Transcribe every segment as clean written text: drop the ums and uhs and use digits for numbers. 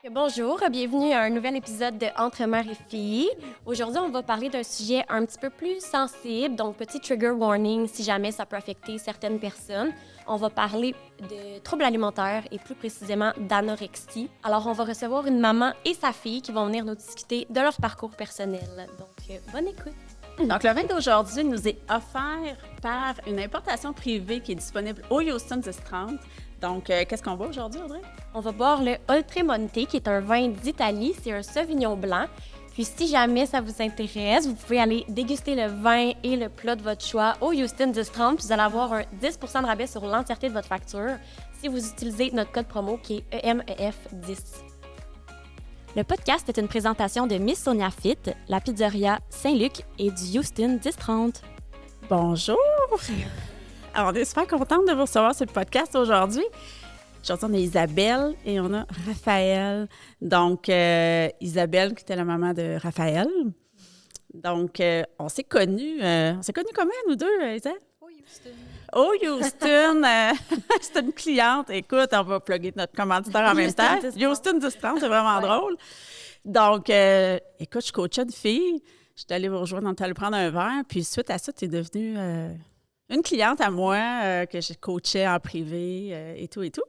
Bonjour, bienvenue à un nouvel épisode de Entre mères et filles. Aujourd'hui, on va parler d'un sujet un petit peu plus sensible, donc petit trigger warning si jamais ça peut affecter certaines personnes. On va parler de troubles alimentaires et plus précisément d'anorexie. Alors, on va recevoir une maman et sa fille qui vont venir nous discuter de leur parcours personnel. Donc, bonne écoute. Donc, le vin d'aujourd'hui nous est offert par une importation privée qui est disponible au Houston 1030. Donc, qu'est-ce qu'on boit aujourd'hui, Audrey? On va boire le Oltremonte, qui est un vin d'Italie. C'est un Sauvignon blanc. Puis, si jamais ça vous intéresse, vous pouvez aller déguster le vin et le plat de votre choix au Houston 1030. Puis, vous allez avoir un 10 % de rabais sur l'entièreté de votre facture si vous utilisez notre code promo qui est EMEF10. Le podcast est une présentation de Miss Sonia Fit, la pizzeria Saint-Luc et du Houston 1030. Bonjour! Alors, on est super contente de vous recevoir sur le podcast aujourd'hui. Aujourd'hui, on a Isabelle et on a Raphaël. Donc, Isabelle qui était la maman de Raphaël. Donc, on s'est connus comment, nous deux, Isabelle? Au Houston, c'est une cliente. Écoute, on va plugger notre commanditaire en même temps. Houston 1030, c'est vraiment drôle. Donc, écoute, je coachais une fille. Je suis allée vous rejoindre, on est allé prendre un verre. Puis, suite à ça, tu es devenue une cliente à moi que je coachais en privé et tout et tout.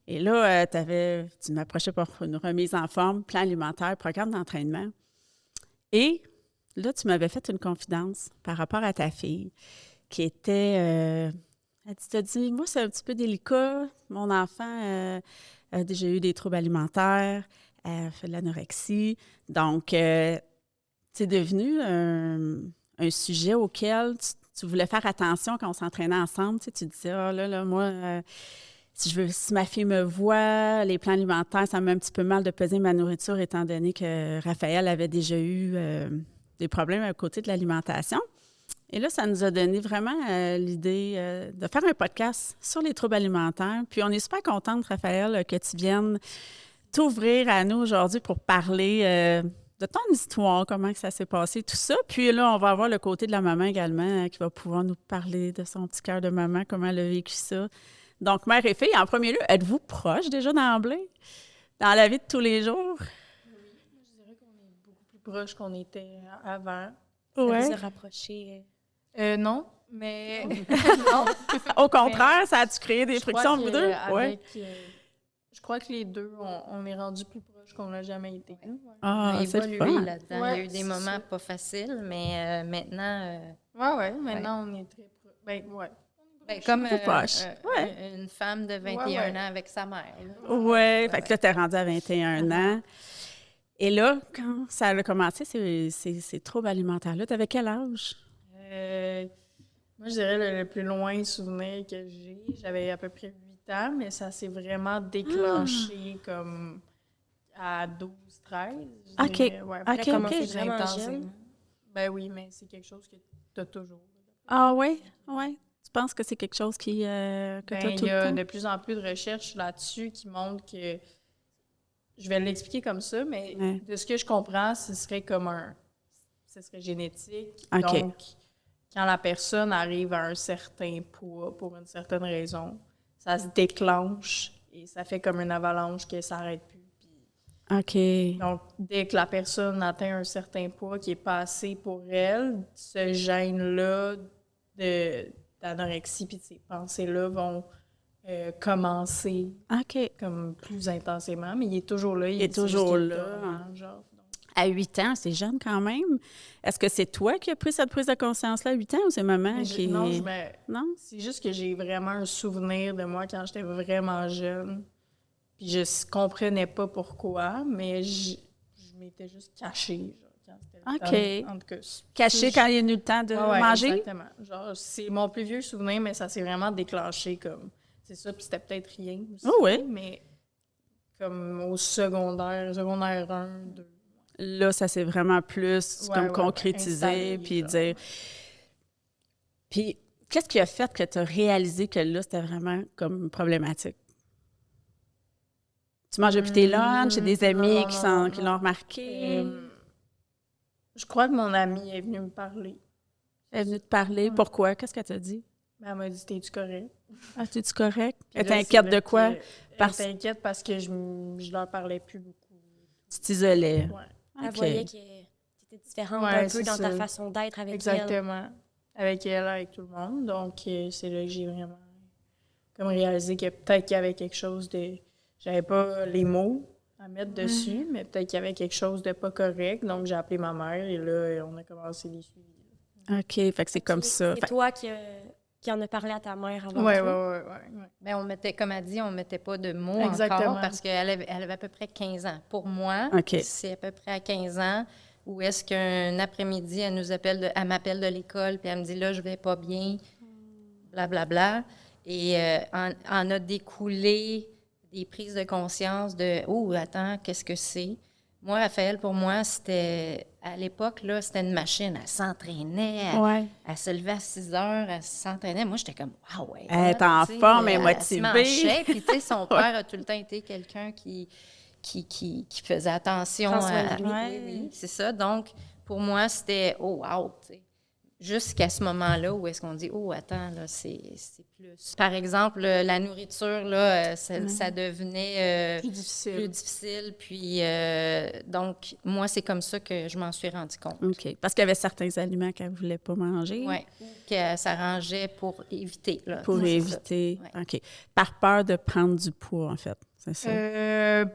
Et là, tu m'approchais pour une remise en forme, plan alimentaire, programme d'entraînement. Et là, tu m'avais fait une confidence par rapport à ta fille qui était... elle t'a dit, moi, c'est un petit peu délicat. Mon enfant a déjà eu des troubles alimentaires, elle fait de l'anorexie. Donc, c'est devenu un sujet auquel tu voulais faire attention quand on s'entraînait ensemble. Tu disais, oh là, moi, si ma fille me voit, les plans alimentaires, ça me met un petit peu mal de peser ma nourriture, étant donné que Raphaël avait déjà eu des problèmes à côté de l'alimentation. Et là, ça nous a donné vraiment l'idée de faire un podcast sur les troubles alimentaires. Puis on est super contente, Raphaël, que tu viennes t'ouvrir à nous aujourd'hui pour parler de ton histoire, comment que ça s'est passé, tout ça. Puis là, on va avoir le côté de la maman également qui va pouvoir nous parler de son petit cœur de maman, comment elle a vécu ça. Donc, mère et fille, en premier lieu, êtes-vous proches déjà d'emblée dans la vie de tous les jours? Oui, je dirais qu'on est beaucoup plus proches qu'on était avant. Ça Ouais. vous a rapproché. Non, mais... Non. Au contraire, ça a-tu créé des frictions, vous deux? Ouais. Je crois que les deux, on est rendus plus proches qu'on n'a jamais été. Ouais. Ah, On a c'est le évolué fun. là-dedans. Ouais, Il y a eu des c'est moments ça. pas faciles, mais maintenant, Maintenant, on est très proches. comme Plus proche. une femme de 21 ans avec sa mère. là. Oui, fait que là, t'es rendue à 21 ans. Et là, quand ça a commencé, ces troubles alimentaires-là, t'avais quel âge? Moi, je dirais le plus loin souvenir que j'avais à peu près 8 ans, mais ça s'est vraiment déclenché comme à 12, 13. je OK. dirais. Ouais, OK, vraiment OK. plus Vraiment intensément. jeune. Ben oui, mais c'est quelque chose que tu as toujours. Ah oui? Oui. Tu penses que c'est quelque chose que Ben, t'as tout il y le a temps? de plus en plus de recherches là-dessus qui montrent que, je vais l'expliquer comme ça, mais Ouais. de ce que je comprends, ce serait génétique. OK. Donc, quand la personne arrive à un certain poids pour une certaine raison, ça se déclenche et ça fait comme une avalanche qui ne s'arrête plus. Puis, OK. donc, dès que la personne atteint un certain poids qui est pas assez pour elle, ce gène-là d'anorexie puis de ces pensées-là vont commencer OK. comme plus intensément, mais il est toujours là. Il est c'est juste toujours qu'il est là. dormant, genre. Donc, À 8 ans, c'est jeune quand même. Est-ce que c'est toi qui as pris cette prise de conscience-là à 8 ans ou c'est maman qui... Non, Non? c'est juste que j'ai vraiment un souvenir de moi quand j'étais vraiment jeune. Puis je comprenais pas pourquoi, mais je m'étais juste cachée. Genre, quand c'était le OK. temps. En tout cas, Caché quand il est venu le temps de ouais, manger? Exactement. Genre, c'est mon plus vieux souvenir, mais ça s'est vraiment déclenché comme... C'est ça, puis c'était peut-être rien aussi. Oh oui. Mais comme au secondaire 1, 2. Là, ça s'est vraiment plus comme concrétisé, installé, puis genre. dire... Puis, qu'est-ce qui a fait que tu as réalisé que là, c'était vraiment comme problématique? Tu manges depuis tes lunchs, j'ai des amis qui l'ont remarqué. Je crois que mon amie est venue me parler. Elle est venue te parler. Pourquoi? Qu'est-ce qu'elle t'a dit? Ben, elle m'a dit, t'es-tu correct? Ah, t'es-tu correct? Puis Elle là, t'inquiète c'est de là quoi? que- Parce- Elle t'inquiète parce que je leur parlais plus beaucoup. Tu t'isolais. Ouais. Elle OK. voyait que tu étais différente Ouais, un peu c'est dans ta ça. façon d'être avec elle. Exactement. Avec elle, avec tout le monde. Donc, c'est là que j'ai vraiment comme réalisé que peut-être qu'il y avait quelque chose de... J'avais pas les mots à mettre dessus, mais peut-être qu'il y avait quelque chose de pas correct. Donc, j'ai appelé ma mère et là, on a commencé les suivis. OK, fait que c'est comme ça. C'est Fait- toi qui en a parlé à ta mère avant Ouais, toi. ouais. Ben, on mettait, comme elle dit, on mettait pas de mots Exactement. encore parce qu'elle avait à peu près 15 ans. Pour moi, OK. c'est à peu près à 15 ans où est-ce qu'un après-midi, elle m'appelle de l'école puis elle me dit, là, je vais pas bien, blablabla. Et en a découlé des prises de conscience de, oh, attends, qu'est-ce que c'est? Moi, Raphaël, pour moi, c'était, à l'époque, là, c'était une machine. Elle s'entraînait, Ouais. elle se levait à 6 heures, elle s'entraînait. Moi, j'étais comme, wow, ouais. Elle est en tu sais, forme, elle est elle se motivée. manchait. Puis, tu sais, son père a tout le temps été quelqu'un qui faisait attention Prend soin à de lui. Oui, c'est ça. Donc, pour moi, c'était, oh, wow, tu sais. Jusqu'à ce moment-là où est-ce qu'on dit, oh, attends, là, c'est plus. Par exemple, la nourriture, là, ça devenait Plus difficile. plus difficile. Puis, donc, moi, c'est comme ça que je m'en suis rendu compte. OK. Parce qu'il y avait certains aliments qu'elle ne voulait pas manger. Oui, qu'elle s'arrangeait pour éviter. Là, Pour c'est ça. éviter. Ouais. OK. Par peur de prendre du poids, en fait. C'est ça.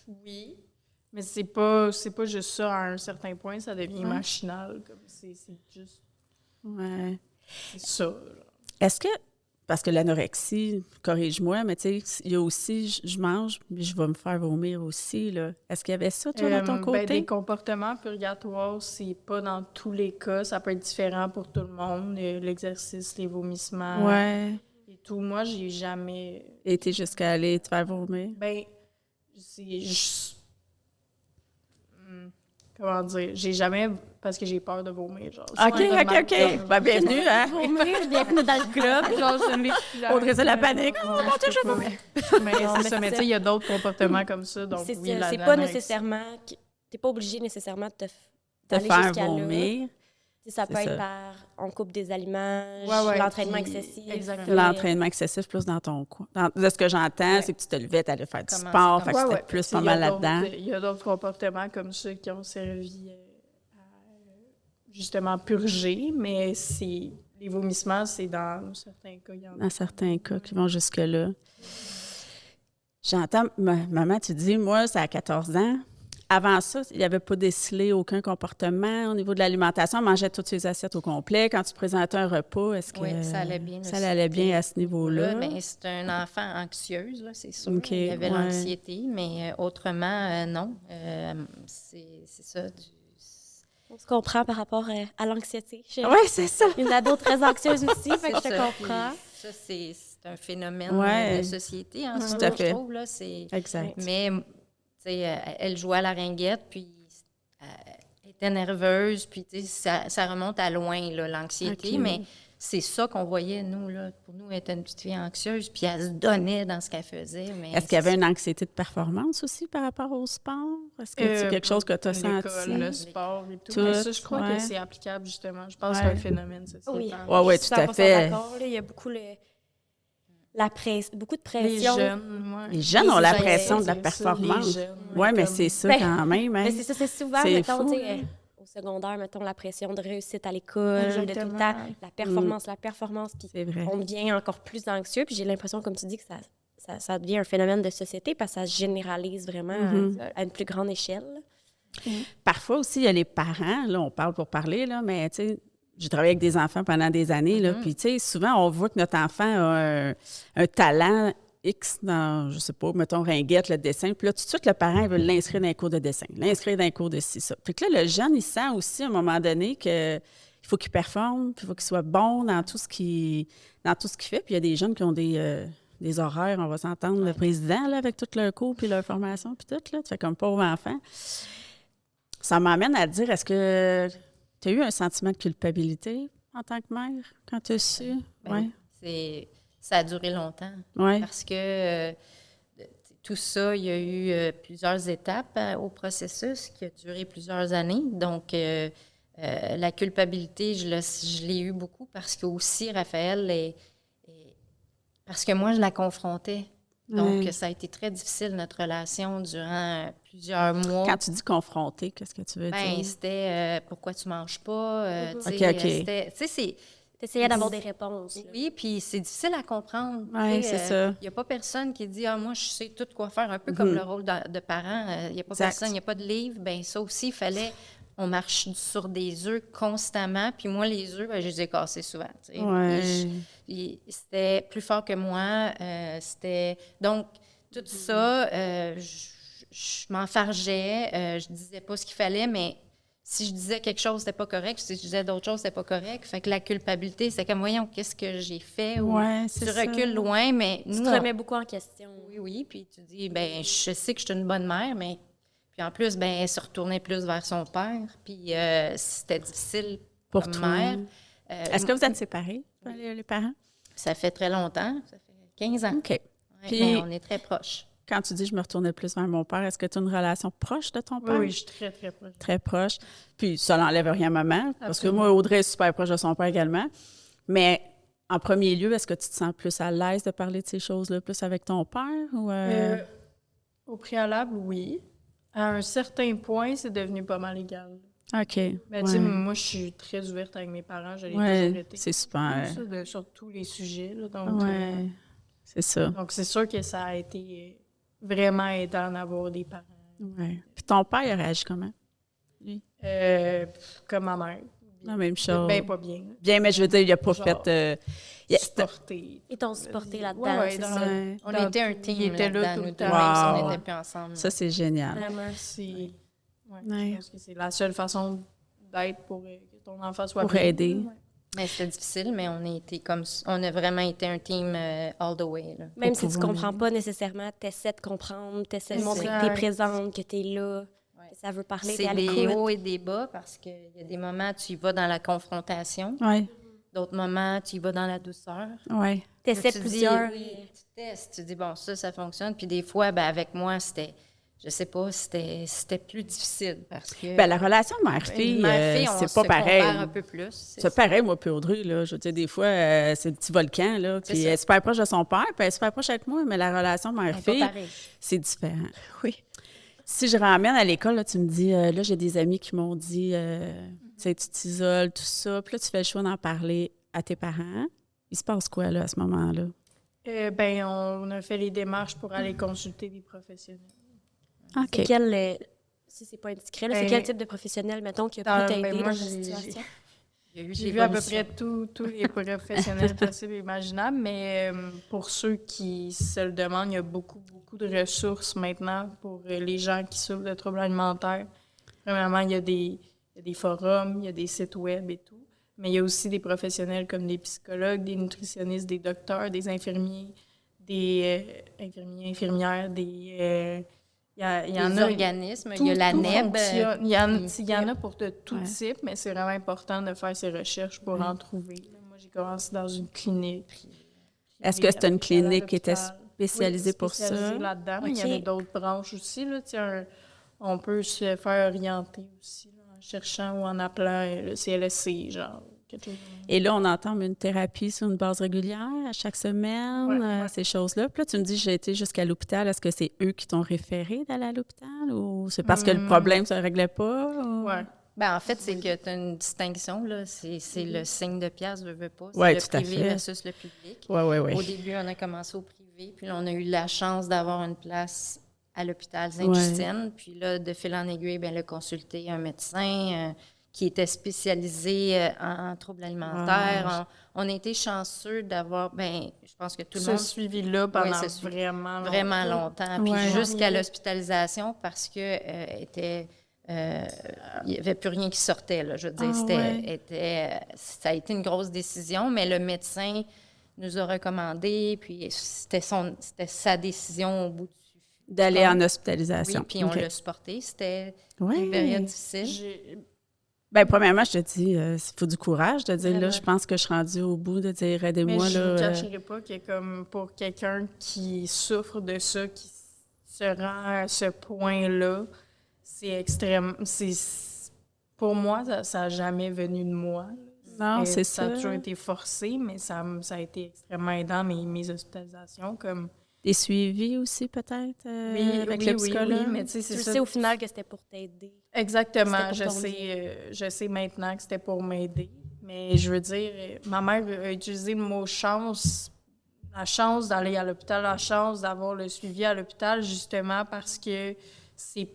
Oui. Mais c'est pas juste ça. À un certain point, ça devient machinal. Comme c'est juste Ouais. c'est ça. Là. Est-ce que, parce que l'anorexie, corrige-moi, mais tu sais, il y a aussi, je mange, mais je vais me faire vomir aussi, là. Est-ce qu'il y avait ça, toi, de ton côté? Des comportements purgatoires, c'est pas dans tous les cas. Ça peut être différent pour tout le monde. L'exercice, les vomissements Ouais. et tout. Moi, j'ai jamais... Été jusqu'à aller te faire vomir? Ben, c'est juste... Comment dire? J'ai jamais... Parce que j'ai peur de vomir, genre. OK. Ben, bienvenue, hein? Bienvenue dans le club. Genre, je n'ai... Audrey, c'est la panique. Oh, mon Dieu, je veux Mais c'est ça. Mais tu sais, il y a d'autres comportements comme ça. Donc, C'est oui, ça, c'est pas l'anorexie. nécessairement... T'es pas obligé nécessairement de Te d'aller faire jusqu'à là. vomir. Tu sais, ça peut C'est être ça. par on coupe des aliments, Ouais, l'entraînement puis- excessif. exactement. L'entraînement excessif plus dans ton coin. De ce que j'entends, Ouais. c'est que tu te levais, tu allais faire du Commencer sport, comme fait que Ouais, c'était ouais. plus Tu sais, pas il y a mal d'autres- là-dedans. Il y a d'autres comportements comme ça qui ont servi à justement purger, mais c'est les vomissements, c'est dans certains cas. Il y en a. Dans certains cas qui vont jusque-là. J'entends, maman, tu dis, moi, c'est à 14 ans. Avant ça, il n'y avait pas décelé aucun comportement au niveau de l'alimentation. On mangeait toutes ses assiettes au complet. Quand tu présentais un repas, est-ce que Oui, ça allait bien. ça allait bien à ce niveau-là? Là, ben, c'est un enfant anxieuse, là, c'est sûr. OK, Il y avait ouais. l'anxiété, mais autrement, non. C'est ça. On se comprend par rapport à l'anxiété. Oui, c'est ça. Une ado très anxieuse aussi, fait que je C'est te ça. comprends. Puis ça, c'est un phénomène Ouais. de société en ce Tout moment, à fait. je trouve. Là, c'est... Exact. Mais, tu sais, elle jouait à la ringuette, puis elle était nerveuse, puis tu sais, ça remonte à loin, là, l'anxiété, OK. mais c'est ça qu'on voyait, nous, là. Pour nous, elle était une petite fille anxieuse, puis elle se donnait dans ce qu'elle faisait. Mais Est-ce qu'il y avait une anxiété de performance aussi par rapport au sport? Est-ce que c'est quelque chose que tu as L'école, senti? le sport et tout. Tout, Mais ça, je crois ouais. que c'est applicable, justement. Je pense que Ouais. c'est un phénomène sociétal. Oui, Ouais, ouais, je suis tout à 100% fait. d'accord, là. Il y a beaucoup beaucoup de Les pression. jeunes, ouais. Les jeunes ont la c'est ça, pression de la c'est ça, performance. les jeunes, Oui, mais comme- c'est ça Ben, quand même. Hein? Mais c'est ça, c'est souvent, C'est mettons, fou, tu sais, hein. au secondaire, mettons, la pression de réussite à l'école, de tout le Exactement. temps, la performance, puis C'est vrai. on devient encore plus anxieux, puis j'ai l'impression, comme tu dis, que ça devient un phénomène de société parce que ça se généralise vraiment à une plus grande échelle. Parfois aussi, il y a les parents, là, on parle pour parler, là, mais tu sais, j'ai travaillé avec des enfants pendant des années, là, puis tu sais, souvent, on voit que notre enfant a un talent X dans, je sais pas, mettons, ringuette, le dessin, puis là, tout de suite, le parent, il veut l'inscrire dans un cours de dessin, l'inscrire dans un cours de ci, ça. Puis que là, le jeune, il sent aussi, à un moment donné, qu'il faut qu'il performe, puis il faut qu'il soit bon dans tout ce qu'il fait, puis il y a des jeunes qui ont des horaires, on va s'entendre, le président, là, avec tout leur cours, puis leur formation, puis tout, là, tu fais comme pauvre enfant. Ça m'amène à dire, est-ce que tu as eu un sentiment de culpabilité en tant que mère quand tu as su? Ben, ça a duré longtemps. Oui. Parce que tout ça, il y a eu plusieurs étapes au processus qui a duré plusieurs années. Donc, la culpabilité, je l'ai eu beaucoup parce que aussi Raphaël Parce que moi, je la confrontais. Donc, Ouais. ça a été très difficile, notre relation, durant plusieurs mois. Quand tu dis confronter, qu'est-ce que tu veux Ben, dire? c'était pourquoi tu manges pas? Tu sais, OK. c'était, tu sais, c'est. T'essayais d'avoir des réponses. Là. Oui, puis c'est difficile à comprendre. Oui, Tu sais, c'est ça. Il n'y a pas personne qui dit moi, je sais tout quoi faire, un peu comme le rôle de parent. Il n'y a pas Exact. personne, il n'y a pas de livre. Bien, ça aussi, il fallait. On marche sur des œufs constamment. Puis moi, les œufs, ben, je les ai cassés souvent. Tu sais. Ouais. C'était plus fort que moi. C'était. Donc, tout ça, je m'enfargeais. Je disais pas ce qu'il fallait, mais si je disais quelque chose, c'était pas correct. Si je disais d'autres choses, c'était pas correct. Fait que la culpabilité, c'est comme, voyons, qu'est-ce que j'ai fait? Ou Ouais, tu c'est ça. recules loin, mais Tu nous, te remets beaucoup en question. oui. Puis tu dis, ben je sais que je suis une bonne mère, mais... Puis en plus, ben elle se retournait plus vers son père. Puis c'était difficile Pour comme toi. mère. Est-ce que vous êtes séparés, les parents? Ça fait très longtemps. Ça fait 15 ans. OK. Ouais, Puis- mais on est très proches. Quand tu dis je me retournais plus vers mon père, est-ce que tu as une relation proche de ton père? Oui, je suis très, très proche. Très proche. Puis ça n'enlève rien à maman, parce que Absolument. moi, Audrey est super proche de son père également. Mais en premier lieu, est-ce que tu te sens plus à l'aise de parler de ces choses-là plus avec ton père? Ou Au préalable, oui. À un certain point, c'est devenu pas mal égal. OK. Mais tu sais, moi, je suis très ouverte avec mes parents. Je l'ai toujours été. C'est super. Ça, sur tous les sujets. Là, donc, Ouais, c'est ça. donc, c'est sûr que ça a été vraiment aidant d'avoir des parents. Ouais. Puis ton père, il a réagi comment? Comme ma mère. La même chose. Ben, pas bien. Bien, mais je veux dire, il n'a pas Genre, fait... il- Supporté. Ils t'ont supporté là-dedans, Ouais, c'est dans ça. Ouais. On Dans était un tout. team Il était là là-dedans, tout nous le deux, temps. même si on Wow. n'était plus ensemble. Ça, c'est génial. Vraiment. C'est... Ouais, Ouais. Je pense que c'est la seule façon d'être pour que ton enfant soit Pour bien. aider. Ouais. Mais c'était difficile, mais on a vraiment été un team all the way. Là. Même Pour si tu pouvoir comprends aider. pas nécessairement, t'essaies de comprendre, t'essaies de montrer que Exact. t'es présente, que t'es là, Ouais. que ça veut parler, t'es C'est à des l'écoute. hauts et des bas parce qu'il y a des moments, tu y vas dans la confrontation. Oui, D'autres moments, tu y vas dans la douceur. oui. T'essaies Tu dis, plusieurs. oui, tu testes, tu dis, bon, ça fonctionne. Puis des fois, ben, avec moi, c'était, je sais pas, c'était plus difficile parce que... Ben, la relation mère-fille, Mère-fille, on c'est se pas pareil. compare un peu plus. C'est pareil, moi, puis Audrey, là. Je veux dire, des fois, c'est le petit volcan, là. C'est Puis ça. elle est super proche de son père, puis elle est super proche avec moi, mais la relation C'est pas mère-fille, pareil. c'est différent. Oui. Si je ramène à l'école, là, tu me dis, là, j'ai des amis qui m'ont dit, tu sais, tu t'isoles, tout ça. Puis là, tu fais le choix d'en parler à tes parents. Il se passe quoi, là, à ce moment-là? Ben, on a fait les démarches pour aller consulter des professionnels. OK. C'est quel, si c'est pas indiscret, là, c'est Ben, quel type de professionnel, mettons, qui a dans- pu t'aider ben, moi, dans cette j'ai- situation? Il y a eu J'ai de vu à peu l'évolution. près tous les professionnels possibles et imaginables, mais pour ceux qui se le demandent, il y a beaucoup de ressources maintenant pour les gens qui souffrent de troubles alimentaires. Premièrement, il y a des forums, il y a des sites web et tout, mais il y a aussi des professionnels comme des psychologues, des nutritionnistes, des docteurs, des infirmiers, des infirmières, il y en Les a... organismes, il y a la Tout NEB. fonctionne. Il y en a pour de tout Ouais. type, mais c'est vraiment important de faire ses recherches pour en trouver. Là, moi, j'ai commencé dans une clinique. Est-ce que c'était une Après, j'allais à clinique qui était l'hôpital. spécialisée Oui, pour ça? spécialisée là-dedans. Mais il y en a Ok. d'autres branches aussi. Là, tu sais, on peut se faire orienter aussi là, en cherchant ou en appelant le CLSC, genre. Quelque chose. Et là, on entame une thérapie sur une base régulière à chaque semaine, Ouais, ouais. ces choses-là. Puis là, tu me dis, j'ai été jusqu'à l'hôpital. Est-ce que c'est eux qui t'ont référé d'aller à l'hôpital ou c'est parce que le problème ne se réglait pas? Ou... Ouais. Ben, en fait, c'est que tu as une distinction. Là. C'est le signe de pièce, veux pas. C'est Ouais, le tout à privé fait. versus le public. Oui, oui, Au oui. début, on a commencé au privé, puis là, on a eu la chance d'avoir une place à l'hôpital Sainte-Justine. Puis là, de fil en aiguille, bien, le consulter un médecin qui était spécialisé en troubles alimentaires. On a été chanceux d'avoir, ben, je pense que tout le Ce monde suivi-là pendant ce suivi. vraiment longtemps. vraiment longtemps, puis Ouais. jusqu'à l'hospitalisation parce que il n'y avait plus rien qui sortait. Là. Je veux dire, ça a été une grosse décision, mais le médecin nous a recommandé, puis c'était sa décision au bout du D'aller fil. en Oui, hospitalisation. puis on OK. l'a supporté. C'était Ouais. une période difficile. J'ai- Bien, premièrement, je te dis, il faut du courage de dire, là, Vraiment. je pense que je suis rendue au bout de dire, Mais aidez-moi, je là. ne cacherai pas que comme pour quelqu'un qui souffre de ça, qui se rend à ce point-là, c'est extrême. Pour moi, ça n'a jamais venu de moi. Non, c'est Ça a ça. toujours été forcé, mais ça a été extrêmement aidant, mes hospitalisations. Comme... Des suivis aussi, peut-être, avec le psychologue? Oui, mais tu sais, c'est Tu ça. sais au final que c'était pour t'aider. Exactement. C'était pour Je sais maintenant que c'était pour m'aider. Mais je veux dire, ma mère a utilisé le mot chance, la chance d'aller à l'hôpital, la chance d'avoir le suivi à l'hôpital, justement parce que c'est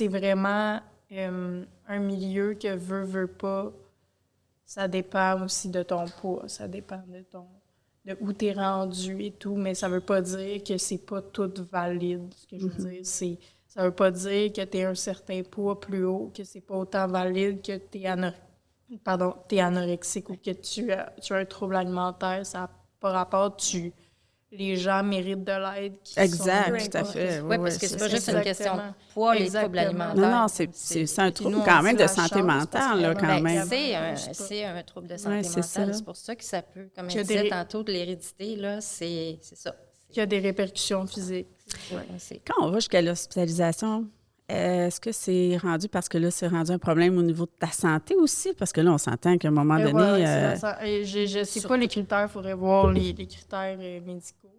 vraiment un milieu que veut pas. Ça dépend aussi de ton poids, ça dépend de où tu es rendu et tout, mais ça veut pas dire que c'est pas tout valide. Ce que je veux dire, ça veut pas dire que tu es un certain poids plus haut, que c'est pas autant valide que tu es anorexique ou que tu as un trouble alimentaire. Ça n'a pas rapport. Les gens méritent de l'aide. Exact, tout à fait. Oui, parce que c'est pas juste une question de poids, les troubles alimentaires. Non, c'est un trouble quand même de santé mentale, là, quand même. C'est un trouble de santé c'est mentale. ça. C'est pour ça que ça peut, comme je disais tantôt, de l'hérédité, là, c'est ça. Il y a des répercussions physiques. Quand on va jusqu'à l'hospitalisation, est-ce que c'est rendu parce que là, c'est rendu un problème au niveau de ta santé aussi? Parce que là, on s'entend qu'à un moment donné... je ne sais pas les critères, il faudrait voir les critères médicaux.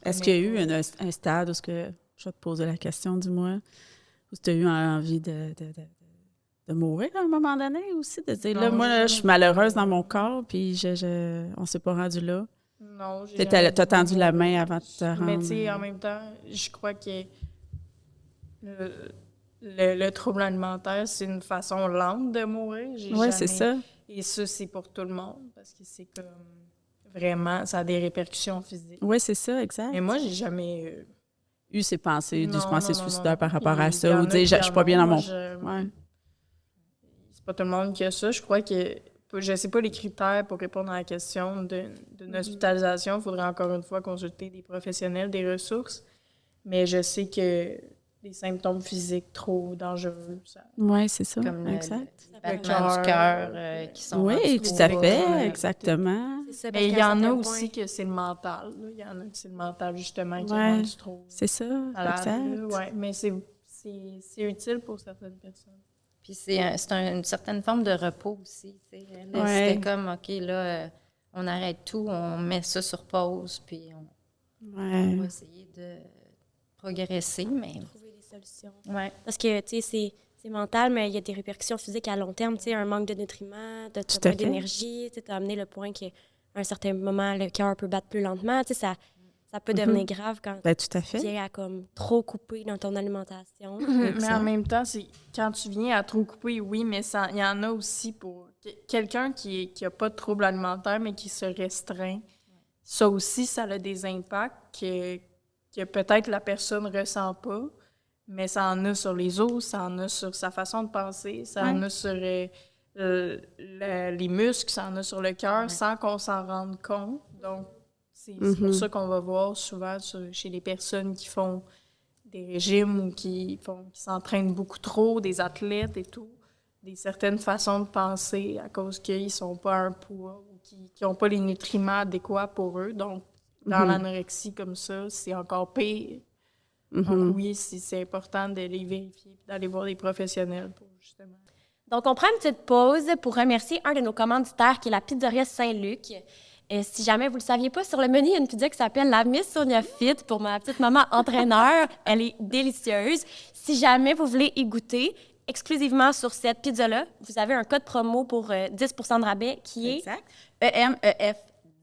Est-ce qu'il y a eu un stade où je vais te poser la question, dis-moi, où tu as eu envie de mourir à un moment donné aussi? De dire, là, moi, je suis malheureuse dans mon corps, puis on ne s'est pas rendu là. Non, j'ai Tu as tendu la main avant de te rendre. Mais tu sais, en même temps, je crois que le trouble alimentaire, c'est une façon lente de mourir. Oui, c'est ça. Et ça, c'est pour tout le monde, parce que c'est comme vraiment, ça a des répercussions physiques. Oui, c'est ça, exact. Mais moi, j'ai jamais eu ces pensées, non, se penser suicidaire par rapport à Il y ça, en ou a dire, qui je suis pas bien dans mon... Ouais. C'est pas tout le monde qui a ça. Je crois que, je sais pas les critères pour répondre à la question d'une hospitalisation. Il faudrait encore une fois consulter des professionnels, des ressources. Mais je sais que des symptômes physiques trop dangereux, ça... Oui, c'est ça, comme exact. Le battement du cœur qui sont oui, tout à fait, exactement. Mais il y en a aussi que c'est le mental. Là. Il y en a que c'est le mental, justement, qui est rendu trop... C'est ça, exact. Oui, mais c'est utile pour certaines personnes. Puis c'est une certaine forme de repos aussi. Là, c'était comme, OK, là, on arrête tout, on met ça sur pause, puis on va essayer de progresser, mais... Trouver des solutions. Ouais. Parce que, tu sais, c'est mental, mais il y a des répercussions physiques à long terme, tu sais, un manque de nutriments, de moins d'énergie, tu as amené le point qu'à un certain moment, le cœur peut battre plus lentement, tu sais, ça peut devenir grave quand tout à fait. tu viens à comme trop couper dans ton alimentation. Mais en même temps, c'est quand tu viens à trop couper, oui, mais il y en a aussi pour quelqu'un qui a pas de trouble alimentaire, mais qui se restreint. Ça aussi, ça a des impacts que peut-être la personne ne ressent pas, mais ça en a sur les os, ça en a sur sa façon de penser, ça en a sur les muscles, ça en a sur le cœur, sans qu'on s'en rende compte. Donc, c'est pour ça qu'on va voir souvent chez les personnes qui font des régimes ou qui s'entraînent beaucoup trop, des athlètes et tout, des certaines façons de penser à cause qu'ils ne sont pas à un poids ou qui n'ont pas les nutriments adéquats pour eux. Donc, dans l'anorexie comme ça, c'est encore pire. Donc oui, c'est important de les vérifier et d'aller voir des professionnels pour justement... Donc, on prend une petite pause pour remercier un de nos commanditaires qui est la Pizzeria Saint-Luc. Si jamais vous ne le saviez pas, sur le menu, il y a une pizza qui s'appelle la Miss Sonia Fit pour ma petite maman entraîneur. Elle est délicieuse. Si jamais vous voulez y goûter, exclusivement sur cette pizza-là, vous avez un code promo pour 10 de rabais qui est... Exact. EMEF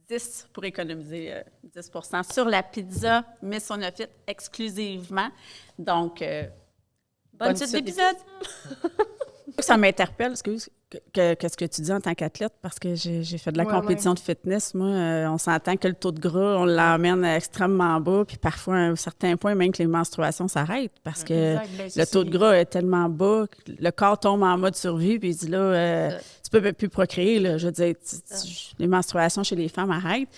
10 pour économiser 10 sur la pizza Miss Sonia Fit exclusivement. Donc, bonne suite d'épisode! Ça m'interpelle, excuse, qu'est-ce que tu dis en tant qu'athlète, parce que j'ai fait de la compétition de fitness. Moi, on s'entend que le taux de gras, on l'emmène extrêmement bas, puis parfois, à un certain point, même que les menstruations s'arrêtent, parce que le taux de gras est tellement bas que le corps tombe en mode survie, puis il dit là, tu peux même plus procréer. Là. Je veux dire, les menstruations chez les femmes arrêtent.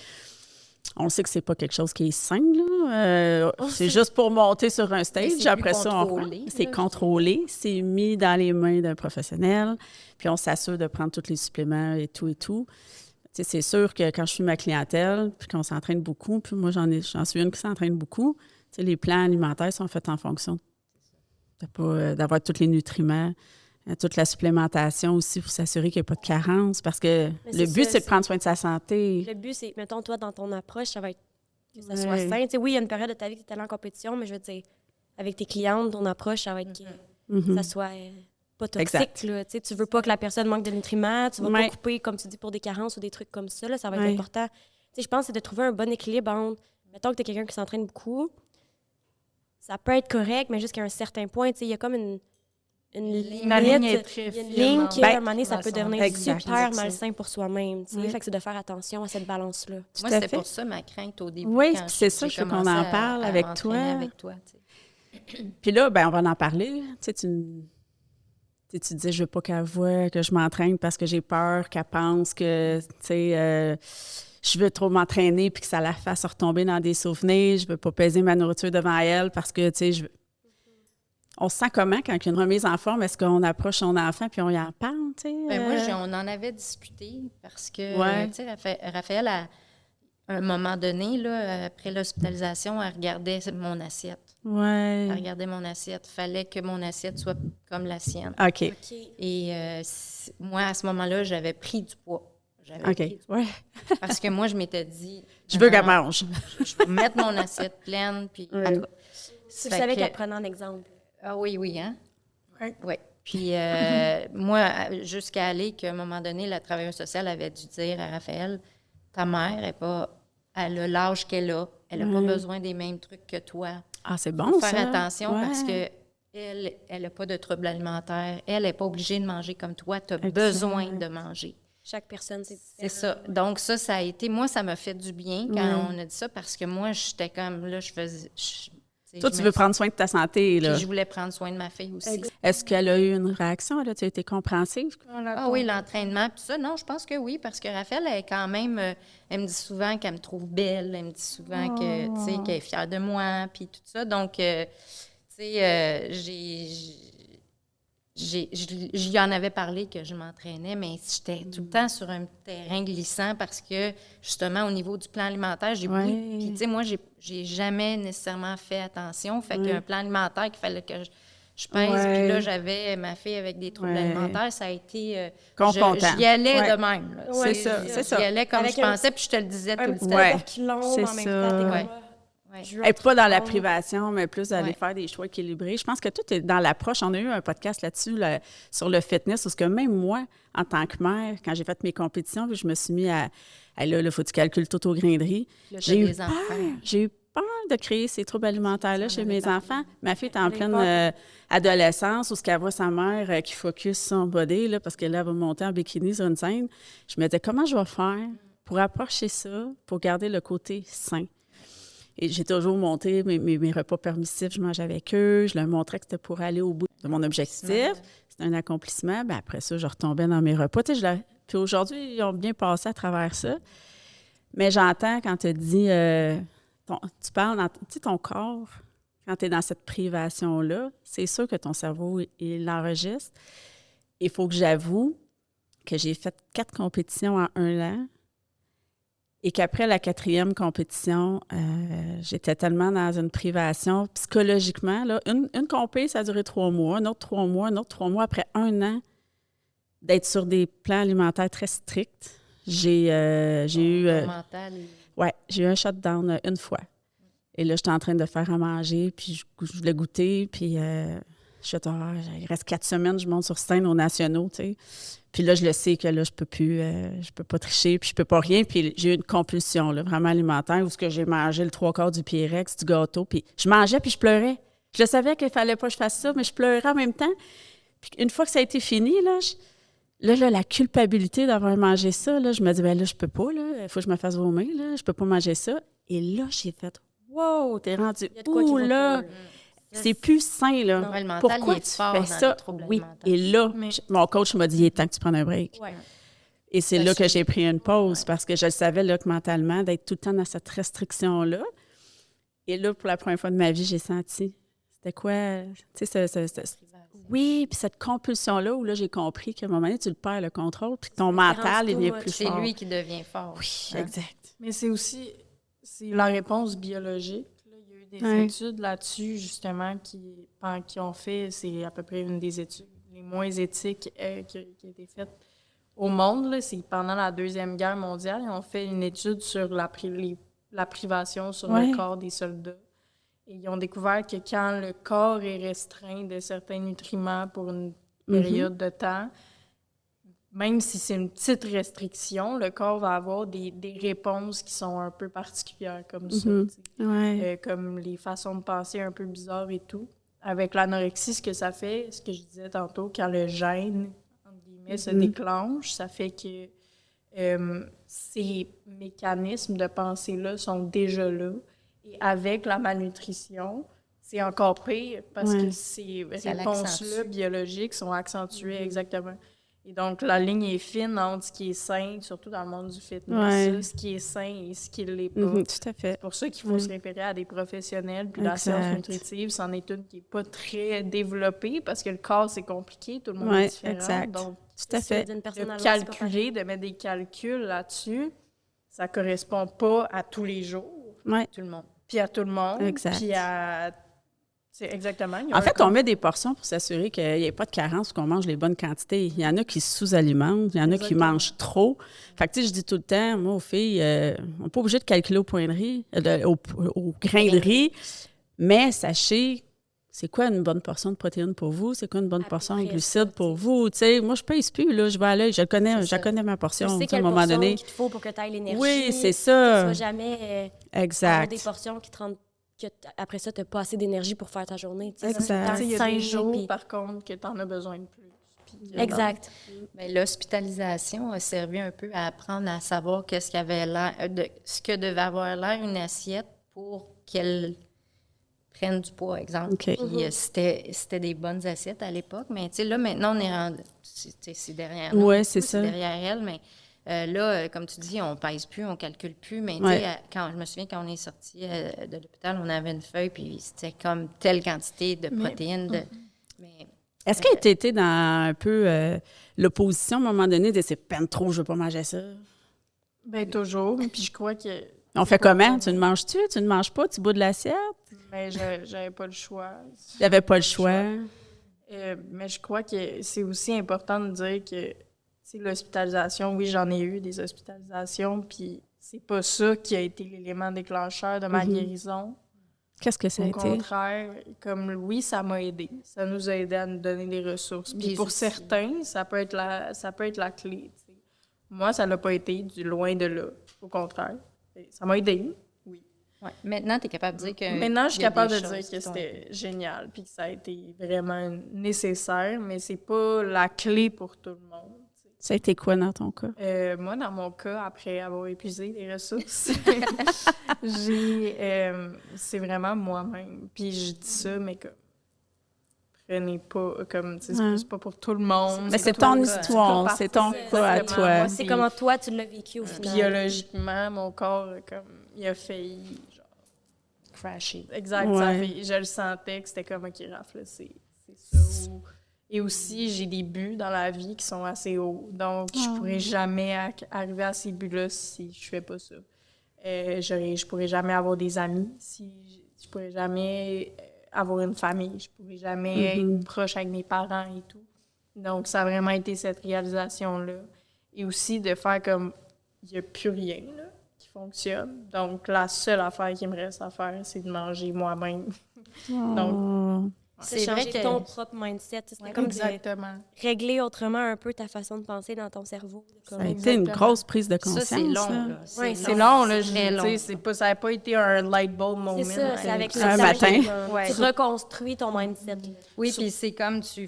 On sait que c'est pas quelque chose qui est sain, là. C'est juste pour monter sur un stage. Après ça, c'est contrôlé. C'est mis dans les mains d'un professionnel. Puis on s'assure de prendre tous les suppléments et tout et tout. Tu sais, c'est sûr que quand je suis ma clientèle, puis qu'on s'entraîne beaucoup, puis moi, j'en suis une qui s'entraîne beaucoup, tu sais, les plans alimentaires sont faits en fonction d'avoir tous les nutriments toute la supplémentation aussi pour s'assurer qu'il n'y a pas de carence. Parce que Mais le c'est but, ça, c'est de prendre soin de sa santé. Le but, c'est, mettons, toi, dans ton approche, ça va être que ça Ouais. soit sain. Tu sais, oui, il y a une période de ta vie que tu es allé en compétition, mais je veux dire, avec tes clientes, ton approche, ça va être que Mhm. ça soit pas toxique. Exact. Là. Tu sais, tu veux pas que la personne manque de nutriments, tu vas Ouais. pas couper, comme tu dis, pour des carences ou des trucs comme ça. Là, ça va être Ouais. important. Tu sais, je pense que c'est de trouver un bon équilibre entre, mettons que tu es quelqu'un qui s'entraîne beaucoup, ça peut être correct, mais jusqu'à un certain point, tu sais, il y a comme une limite. La ligne est très Il y a une fine ligne entre qui, à un moment donné, ça la peut santé devenir Exact. super malsain pour soi-même. Tu sais. Ouais. Fait que c'est de faire attention à cette balance-là. Moi, Tout à c'était fait. pour ça ma crainte au début. Oui, quand c'est ça, j'ai je veux qu'on commencé en parle à avec m'entraîner toi. avec toi, tu sais. Puis là, ben, on va en parler. Tu sais, tu disais, je veux pas qu'elle voie que je m'entraîne parce que j'ai peur qu'elle pense que, tu sais, je veux trop m'entraîner puis que ça la fasse retomber dans des souvenirs. Je veux pas peser ma nourriture devant elle parce que, tu sais, on se sent comment quand il y a une remise en forme? Est-ce qu'on approche son enfant puis on y en parle, tu sais? Ben, moi, on en avait discuté parce que, Ouais. tu sais, Raphaël, à un moment donné, là, après l'hospitalisation, elle regardait mon assiette. Ouais. Elle regardait mon assiette. Il fallait que mon assiette soit comme la sienne. OK. Et moi, à ce moment-là, j'avais pris du poids. J'avais OK. pris du Ouais. poids. Parce que moi, je m'étais dit... Je veux qu'elle non, mange. Je vais mettre mon assiette pleine, puis... Ouais. en tout cas, Tu fait savais que- qu'elle prenait en exemple. Ah oui, oui, hein? Oui. Oui. Puis moi, jusqu'à aller qu'à un moment donné, la travailleuse sociale avait dû dire à Raphaël, ta mère est pas... Elle a l'âge qu'elle a. Elle n'a pas besoin des mêmes trucs que toi. Ah, c'est Faut bon, ça. faire attention Ouais. parce que elle n'a pas de troubles alimentaires. Elle n'est pas obligée de manger comme toi. Tu as Exact. besoin de manger. Chaque personne, c'est C'est ça. Donc, ça a été... Moi, ça m'a fait du bien quand Ouais. on a dit ça parce que moi, j'étais comme... Là, je faisais... Toi, tu veux prendre soin de ta santé, là. Puis je voulais prendre soin de ma fille aussi. Est-ce qu'elle a eu une réaction? Là? Tu as été compréhensive? Ah oui, l'entraînement. Puis ça, non, je pense que oui, parce que Raphaël, elle est quand même... elle me dit souvent qu'elle me trouve belle. Elle me dit souvent que, tu sais, qu'elle est fière de moi, puis tout ça. Donc, tu sais, j'y en avais parlé que je m'entraînais, mais j'étais tout le temps sur un terrain glissant parce que, justement, au niveau du plan alimentaire, j'ai Ouais. beaucoup... Puis, tu sais, moi, j'ai jamais nécessairement fait attention. Fait qu'il y a un plan alimentaire qu'il fallait que je pèse. Ouais. Puis là, j'avais ma fille avec des troubles Ouais. alimentaires. Ça a été... Confrontant. J'y allais Ouais. de même. Là. C'est Tu sais, ça, c'est ça. J'y allais comme Avec je un- pensais, puis je te le disais tout Un le petit temps. Ouais. reculons, C'est mais en même ça. temps, t'es comme, Ouais. ah, Ouais. je veux Et pas dans la apprendre. privation, mais plus d'aller Ouais. faire des choix équilibrés. Je pense que tout est dans l'approche. On a eu un podcast là-dessus, là, sur le fitness, parce que même moi, en tant que mère, quand j'ai fait mes compétitions, puis je me suis mis à là, il faut que tu calcules tout au grain de riz. Là, t'as J'ai eu des peur. enfants. J'ai eu peur de créer ces troubles alimentaires-là chez mes enfants. Ma fille est en J'avais pleine peur. adolescence où ce qu'elle voit sa mère qui focus son body, là, parce qu'elle là, elle va monter en bikini sur une scène. Je me disais, comment je vais faire pour approcher ça, pour garder le côté sain? Et j'ai toujours monté mes repas permissifs, je mangeais avec eux, je leur montrais que c'était pour aller au bout de mon objectif. C'était un accomplissement. Bien, après ça, je retombais dans mes repas. Tu sais, puis aujourd'hui, ils ont bien passé à travers ça. Mais j'entends quand tu dis, tu parles, tu sais, ton corps, quand tu es dans cette privation-là, c'est sûr que ton cerveau, il l'enregistre. Il faut que j'avoue que j'ai fait 4 compétitions en 1 an. Et qu'après la 4e compétition, j'étais tellement dans une privation psychologiquement. Là, une compé, ça a duré 3 mois, un autre 3 mois, un autre 3 mois. Après 1 an d'être sur des plans alimentaires très stricts, j'ai eu... Ton mental, ouais, j'ai eu un shutdown une fois. Et là, j'étais en train de faire à manger, puis je voulais goûter, puis je suis il reste 4 semaines, je monte sur scène aux nationaux, tu sais. Puis là, je le sais que là, je peux plus, je peux pas tricher, puis je peux pas rien. Puis j'ai eu une compulsion, là, vraiment alimentaire, où ce que j'ai mangé le 3/4 du Pyrex, du gâteau, puis je mangeais, puis je pleurais. Je savais qu'il fallait pas que je fasse ça, mais je pleurais en même temps. Puis une fois que ça a été fini, là, la culpabilité d'avoir mangé ça, là, je me dis, ben là, je peux pas, là, il faut que je me fasse vomir, là, je peux pas manger ça. Et là, j'ai fait, wow, t'es rendu Il y a de quoi qui où, va là? pas, là. C'est plus sain, là. Ouais, le mental, Pourquoi il est tu fort fais dans ça? les troubles Oui. alimentaires. Et là, Mais- mon coach m'a dit, il est temps que tu prennes un break. Ouais. Et c'est Ça là que suffit. j'ai pris une pause parce que je le savais là, que mentalement, d'être tout le temps dans cette restriction-là. Et là, pour la première fois de ma vie, j'ai senti, c'était quoi? Tu sais, oui, puis cette compulsion-là où là, j'ai compris qu'à un moment donné, tu le perds le contrôle, puis que ton mental, il too devient much. plus C'est fort. lui qui devient fort. Oui, Hein? exact. Mais c'est aussi la réponse biologique. Là, il y a eu des Ouais. études là-dessus, justement, qui ont fait, c'est à peu près une des études les moins éthique qui a été faite au monde, là, c'est pendant la Deuxième Guerre mondiale, ils ont fait une étude sur la privation sur le corps des soldats. Et ils ont découvert que quand le corps est restreint de certains nutriments pour une période de temps, même si c'est une petite restriction, le corps va avoir des réponses qui sont un peu particulières comme ça. Comme les façons de penser un peu bizarres et tout. Avec l'anorexie, ce que ça fait, ce que je disais tantôt, quand le gène, entre guillemets, se déclenche, ça fait que ces mécanismes de pensée-là sont déjà là. Et avec la malnutrition, c'est encore pire parce que ces réponses-là biologiques sont accentuées, exactement. Et donc, la ligne est fine entre ce qui est sain, surtout dans le monde du fitness, ce qui est sain et ce qui ne l'est pas. Tout à fait. C'est pour ça qu'il faut se référer à des professionnels. Puis la science nutritive, c'en est une qui n'est pas très développée parce que le corps, c'est compliqué, tout le monde est différent. Exact. Donc, tout à fait. de calculer, de mettre des calculs là-dessus, ça ne correspond pas à tous les jours. Tout le monde. Puis à tout le monde. Exact. Puis à... C'est exactement. En fait, on met des portions pour s'assurer qu'il n'y ait pas de carence, qu'on mange les bonnes quantités. Il y en a qui se sous-alimentent, il y en a qui mangent trop. Fait que, tu sais, je dis tout le temps, moi, aux filles, on n'est pas obligé de calculer au point de riz, au grain de riz, mais sachez, c'est quoi une bonne portion de protéines pour vous? C'est quoi une bonne portion de glucides pour vous? Tu sais, moi, je pèse plus, là, je vais à l'œil, je connais ma portion, tu sais à un quelle moment portion donné. qu'il te faut pour que tu aies l'énergie. Oui, c'est Tu ça. ne vas jamais avoir des portions qui te rendent après ça, tu n'as pas assez d'énergie pour faire ta journée. Exact. Il y a 5 des jours, jours, par contre, que tu en as besoin de plus. Exact. Mais l'hospitalisation a servi un peu à apprendre à savoir qu'est-ce qu'il avait l'air, ce que devait avoir l'air une assiette pour qu'elle prenne du poids, exemple. Okay. Puis c'était des bonnes assiettes à l'époque, mais tu sais, là, maintenant, on est rendu... C'est derrière nous. Oui, c'est ça. C'est derrière elle, mais là, comme tu dis, on pèse plus, on calcule plus, mais tu sais, quand je me souviens, quand on est sorti de l'hôpital, on avait une feuille, puis c'était comme telle quantité de protéines. Mais est-ce que tu étais dans un peu l'opposition à un moment donné de « c'est peine trop, je veux pas manger ça ». Bien, toujours. Puis je crois que... On fait comment? Tu ne manges-tu? Tu ne manges pas? Tu bois de l'assiette? Mais j'avais pas le choix. Il n'y avait pas le choix. Mais je crois que c'est aussi important de dire que l'hospitalisation, oui, j'en ai eu des hospitalisations, puis c'est pas ça qui a été l'élément déclencheur de ma guérison. Qu'est-ce que ça a été? Au contraire, comme oui, ça m'a aidé. Ça nous a aidé à nous donner des ressources. Puis pour certains, ça peut être la clé. T'sais. Moi, ça l'a pas été, du loin de là. Au contraire. Ça m'a aidé, oui. Ouais. Maintenant, tu es capable de dire que... Maintenant, je suis capable de dire que c'était génial, puis que ça a été vraiment nécessaire, mais c'est pas la clé pour tout le monde. Ça a été quoi dans ton cas? Moi, dans mon cas, après avoir épuisé les ressources, c'est vraiment moi-même. Puis je dis ça, mais comme, prenez pas, comme, c'est pas pour tout le monde. Mais c'est ton histoire, c'est ton cas à toi. C'est comment toi, tu l'as vécu au final. Biologiquement, mon corps, comme, il a failli, genre, crasher. Exact, je le sentais que c'était comme un Raph, là, c'est ça. Et aussi, j'ai des buts dans la vie qui sont assez hauts. Donc, je pourrais jamais arriver à ces buts-là si je fais pas ça. Je pourrais jamais avoir des amis je pourrais jamais avoir une famille. Je pourrais jamais être proche avec mes parents et tout. Donc, ça a vraiment été cette réalisation-là. Et aussi de faire comme, il n'y a plus rien là, qui fonctionne. Donc, la seule affaire qui me reste à faire, c'est de manger moi-même. Donc, c'est changer ton propre mindset. C'est comme exactement. De régler autrement un peu ta façon de penser dans ton cerveau. Ça a été une grosse prise de conscience. Ça, c'est long. Là. C'est long. Là, ça n'a pas été un light bulb moment. C'est ça, c'est avec un matin. Tu reconstruis ton mindset. Oui, puis c'est comme tu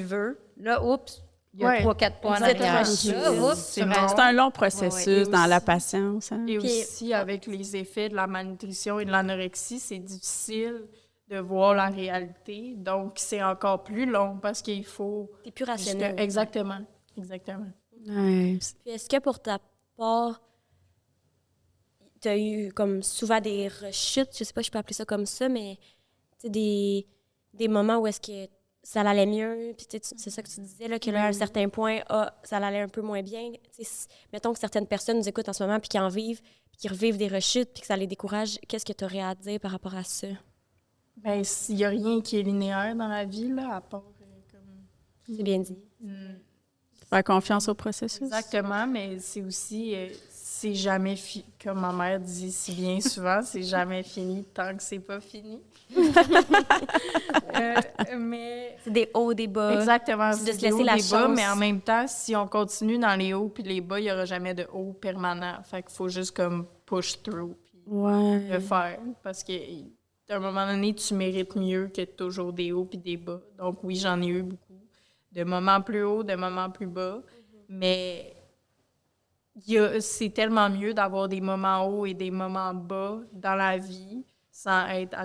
veux. Là, oups, il y a 3-4 points en arrière. C'est un long processus dans la patience. Hein? Et aussi, avec les effets de la malnutrition et de l'anorexie, c'est difficile de voir la réalité. Donc, c'est encore plus long parce qu'il faut... T'es plus rationnel. Exactement. Ouais. Puis est-ce que pour ta part, tu as eu comme souvent des rechutes, je sais pas si je peux appeler ça comme ça, mais des moments où est-ce que ça allait mieux, puis c'est ça que tu disais, là, que là, à un certain point, ça allait un peu moins bien. Mettons que certaines personnes nous écoutent en ce moment, puis qui en vivent, puis qui revivent des rechutes, puis que ça les décourage. Qu'est-ce que tu aurais à dire par rapport à ça? Bien, il n'y a rien qui est linéaire dans la vie, là, à part comme C'est bien dit. Faire confiance au processus. Exactement, mais c'est aussi, c'est jamais comme ma mère dit si bien souvent, c'est jamais fini tant que c'est pas fini. Mais C'est des hauts, des bas. exactement, C'est de se des laisser hauts, la des bas, chance. mais en même temps, si on continue dans les hauts puis les bas, il y aura jamais de haut permanent. Fait qu'il faut juste comme push through puis le faire parce que à un moment donné, tu mérites mieux que toujours des hauts puis des bas. Donc oui, j'en ai eu beaucoup de moments plus hauts, de moments plus bas, mais c'est tellement mieux d'avoir des moments hauts et des moments bas dans la vie sans être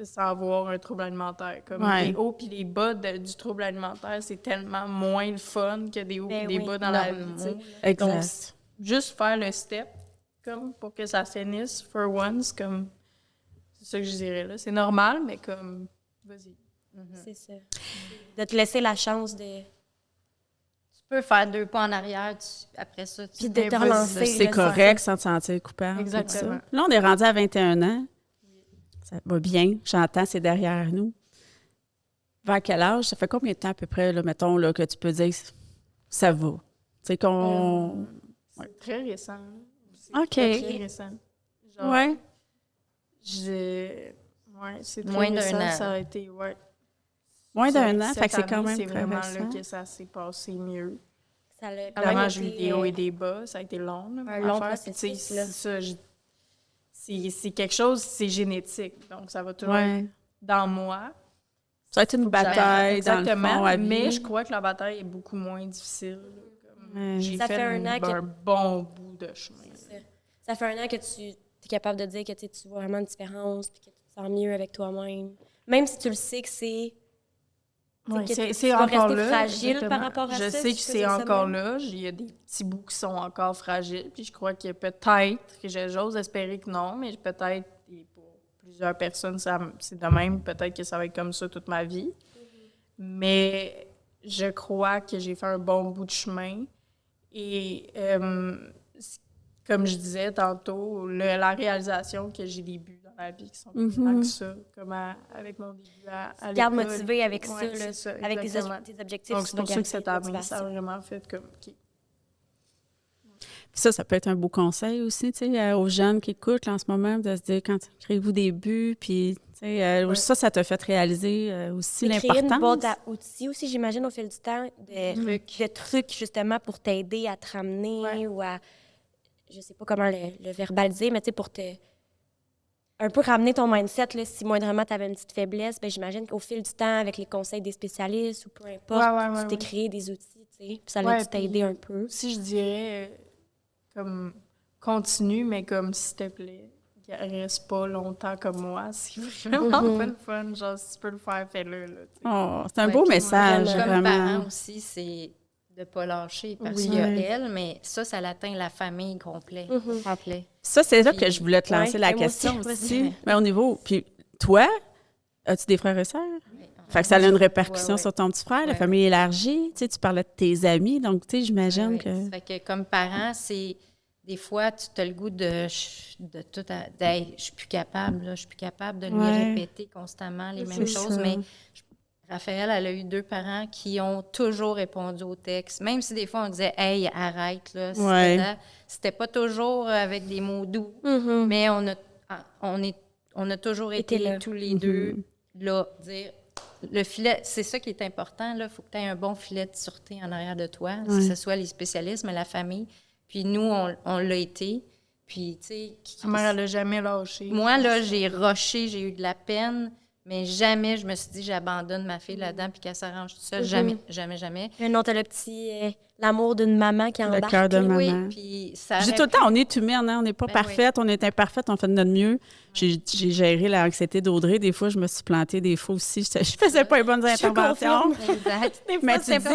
sans avoir un trouble alimentaire. Comme les hauts puis les bas du trouble alimentaire, c'est tellement moins le fun que des hauts et des bas dans la vie. T'sais. Exact. Donc, juste faire le step comme pour que ça finisse for once, comme c'est ça que je dirais là. C'est normal, mais comme vas-y. C'est ça. De te laisser la chance de... Tu peux faire 2 pas en arrière, après ça, tu Puis de te vas-y, relancer. C'est là, correct sans te sentir coupable. Exactement. tout ça. Là, on est rendu à 21 ans. Ça va bien. J'entends, c'est derrière nous. Vers quel âge? Ça fait combien de temps à peu près, là, mettons, là, que tu peux dire ça va? Tu sais qu'on... C'est très récent. Là. C'est OK. très, très récent. Genre, Ouais. c'est très Moins d'un récent, an. ça a été, ouais. Moins d'un an, Cette fait que c'est quand année, même c'est très vraiment récent. là que ça s'est passé mieux. Ça l'a quand Évidemment, même j'ai eu été, des hauts et des bas, ça a été long. Là, un mon long affaire. Puis, tu sais, processus, là. c'est ça, c'est quelque chose, c'est génétique. Donc, ça va toujours être Ouais. dans moi. Ça va être une bataille, dans le Exactement, fond, à mais vie. je crois que la bataille est beaucoup moins difficile. Là, comme Ouais. j'ai Ça fait un an que- un bon bout de chemin. Ça fait un an que tu es capable de dire que tu vois vraiment une différence puis que tu te sens mieux avec toi-même. Même si tu le sais que c'est... Ouais, que tu c'est vas encore rester là. fragile exactement. par rapport à je ça, sais si que tu c'est faisais ça encore même. là. Il y a des petits bouts qui sont encore fragiles. Puis je crois que peut-être, que j'ose espérer que non, mais peut-être, et pour plusieurs personnes, c'est de même. Peut-être que ça va être comme ça toute ma vie. Mais je crois que j'ai fait un bon bout de chemin. Et comme je disais tantôt, la réalisation que j'ai des buts dans la vie qui sont plus grands que ça, comme avec mon début à Garde l'école. motivé avec Ouais, ça, là, c'est ça, avec exactement. tes objectifs. Donc, tu c'est vas pour ça garder que cette la année, ça a motivation. vraiment fait comme... OK. Puis ça peut être un beau conseil aussi, tu sais, aux jeunes qui écoutent là, en ce moment, de se dire, quand créez-vous des buts, puis, tu sais, Ouais. ça t'a fait réaliser aussi C'est créer une boîte l'importance. à outils aussi, j'imagine, au fil du temps, de trucs justement pour t'aider à te ramener ou à, je sais pas comment le verbaliser, mais tu sais, pour te un peu ramener ton mindset, là, si moindrement tu avais une petite faiblesse, ben j'imagine qu'au fil du temps, avec les conseils des spécialistes ou peu importe, tu t'es créé des outils, tu sais, puis ça a dû t'aider un peu. Si je dirais, comme, continue, mais comme, s'il te plaît, reste pas longtemps comme moi. C'est vraiment pas le fun. Genre, si tu peux le faire, fais-le. Là, tu sais. Oh, c'est un Ouais, beau puis message, Comme vraiment. parent aussi, c'est de ne pas lâcher parce Oui. qu'il y a Ouais. elle, mais ça l'atteint la famille complète. Complet. Ça, c'est là Puis- que je voulais te lancer Ouais, la moi aussi, question vas-y. aussi. Mais au niveau... Puis toi, as-tu des frères et sœurs? Fait que ça a une répercussion sur ton petit frère, la Ouais. famille élargie. Tu sais, tu parlais de tes amis, donc tu sais, j'imagine Ouais, que... Ça fait que comme parent, c'est des fois, tu as le goût de tout hey, je suis plus capable, là, je suis plus capable de lui Ouais. répéter constamment les mêmes C'est choses. ça. Mais Raphaël, elle a eu 2 parents qui ont toujours répondu aux textes. Même si des fois, on disait « Hey, arrête, là, Ouais. c'était pas toujours avec des mots doux. Mais on a toujours Été été là. tous les deux là, dire le filet, c'est ça qui est important. Il faut que tu aies un bon filet de sûreté en arrière de toi, Ouais. que ce soit les spécialistes, mais la famille. Puis nous, on l'a été. Puis, tu sais, Ma mère, elle n'a jamais lâché. moi, là, j'ai rushé, j'ai eu de la peine, mais jamais je me suis dit j'abandonne ma fille là-dedans puis qu'elle s'arrange toute seule. Jamais, jamais, jamais. Mais non, t'as le petit... l'amour d'une maman qui Le embarque. cœur de là. Oui, maman. puis ça Je dis aurait tout le temps, on est humaine, hein? On n'est pas Ben parfaite, on est imparfaite, on fait de notre mieux. J'ai géré l'anxiété d'Audrey. Des fois, je me suis plantée. Des fois aussi, je faisais pas les bonnes interventions. pu- Exact. Mais tu dis,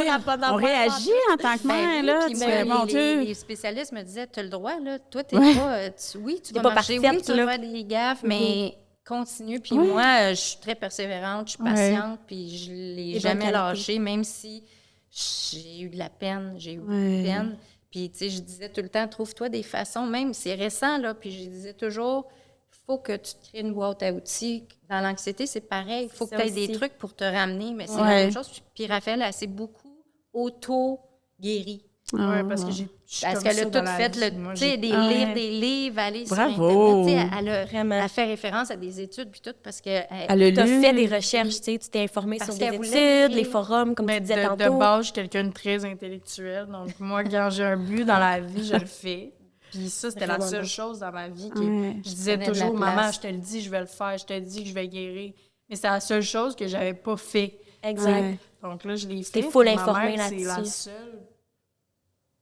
on réagit en tant que mère, Ben là. oui, Tu puis fais, moi, mon Dieu. les spécialistes me disaient, tu as le droit, là. Toi, t'es Ouais. pas... oui, tu T'es vas pas marcher, parfaite, oui, tu là. vas faire des gaffes, mais continue. Puis Ouais. moi, je suis très persévérante, je suis Ouais. patiente, puis je l'ai Des bonnes jamais qualités. lâché, même si j'ai eu de la peine, j'ai eu beaucoup Ouais. de peine. Puis, tu sais, je disais tout le temps, trouve-toi des façons, même, c'est récent, là, puis je disais toujours, il faut que tu te crées une boîte à outils. Dans l'anxiété, c'est pareil, il faut que ça tu aies des aussi. trucs pour te ramener, mais c'est la Ouais. même chose. Puis Raphaël, elle s'est beaucoup auto-guérie. Ouais, parce que je suis Parce comme qu'elle ça a dans tout la fait, vie. Moi, tu sais, Ouais. des livres, aller sur Bravo. Internet. Tu sais, Vraiment. elle fait référence à des études puis tout parce que Elle a Tu as lu. fait des recherches, tu sais, tu t'es informé Parce sur qu'elle des voulait études, les guérir. forums, comme Mais tu disais de tantôt. base, je suis quelqu'un de très intellectuel. Donc, moi, quand j'ai un but dans la vie, je le fais. Puis ça, c'était la Vraiment seule beau. chose dans ma vie. Que Ouais. je disais Prenait de la toujours, maman, place. je te le dis, je vais le faire. Je te dis que je vais guérir. Mais c'est la seule chose que j'avais pas fait. Exact. Ouais. Donc là, je l'ai fait. T'es full Puis ma informée mère, c'est la là-dessus. seule,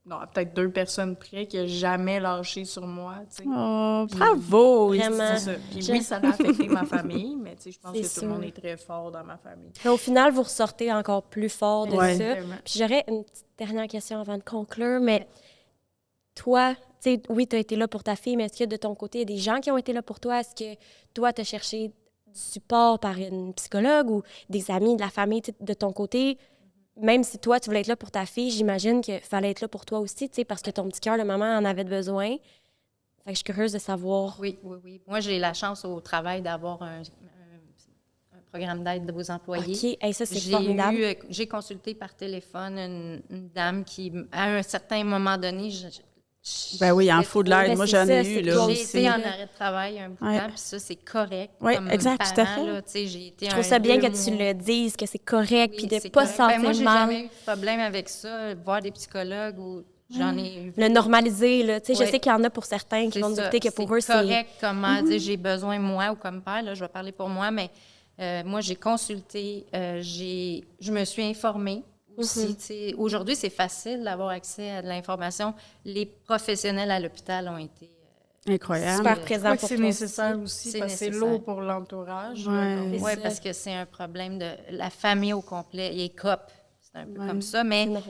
non, peut-être 2 personnes près qui a jamais lâché sur moi, tu sais. Oh, bravo! Vraiment. C'est ça. Puis Je- oui, ça a affecté ma famille, mais tu sais, je pense C'est que tout le monde sûr. est très fort dans ma famille. Mais au final, vous ressortez encore plus fort de Ouais. ça. Exactement. Puis j'aurais une petite dernière question avant de conclure, mais toi, tu sais, oui, tu as été là pour ta fille, mais est-ce que de ton côté, il y a des gens qui ont été là pour toi? Est-ce que toi, tu as cherché du support par une psychologue ou des amis, de la famille, tu sais, de ton côté? Même si toi, tu voulais être là pour ta fille, j'imagine qu'il fallait être là pour toi aussi, tu sais, parce que ton petit cœur, le maman en avait besoin. Fait que je suis curieuse de savoir. Oui, oui, oui. Moi, j'ai la chance au travail d'avoir un programme d'aide aux employés. OK, hey, ça, c'est formidable. J'ai consulté par téléphone une dame qui, à un certain moment donné, Ben oui, il en faut de l'aide. Ben, Moi, c'est j'en ça, ai c'est eu, que là, toi J'ai aussi. été en arrêt de travail un bout de Ouais. temps, puis ça, c'est correct. Oui, comme exact, tout à parent, fait. là, tu sais, j'ai été Je trouve ça bien que tu le le dises, que c'est correct, puis de c'est pas se correct. sentir Moi, j'ai mal. jamais eu de problème avec ça, voir des psychologues ou j'en ai eu. Le normaliser, là. Tu sais, je Ouais. sais qu'il y en a pour certains qui C'est vont me ça. douter que pour eux, c'est c'est... correct comment dire j'ai besoin moi ou comme père là, je vais parler pour moi, mais moi j'ai consulté, je me suis informée aussi. Tu sais, aujourd'hui c'est facile d'avoir accès à de l'information. Les professionnels à l'hôpital ont été Incroyable. super Je présents crois que pour c'est toi nécessaire aussi, C'est parce que c'est nécessaire. lourd pour l'entourage. Ouais. ouais ça. parce que c'est un problème de la famille au complet. Il est cop, c'est un peu comme ça, C'est mais normal.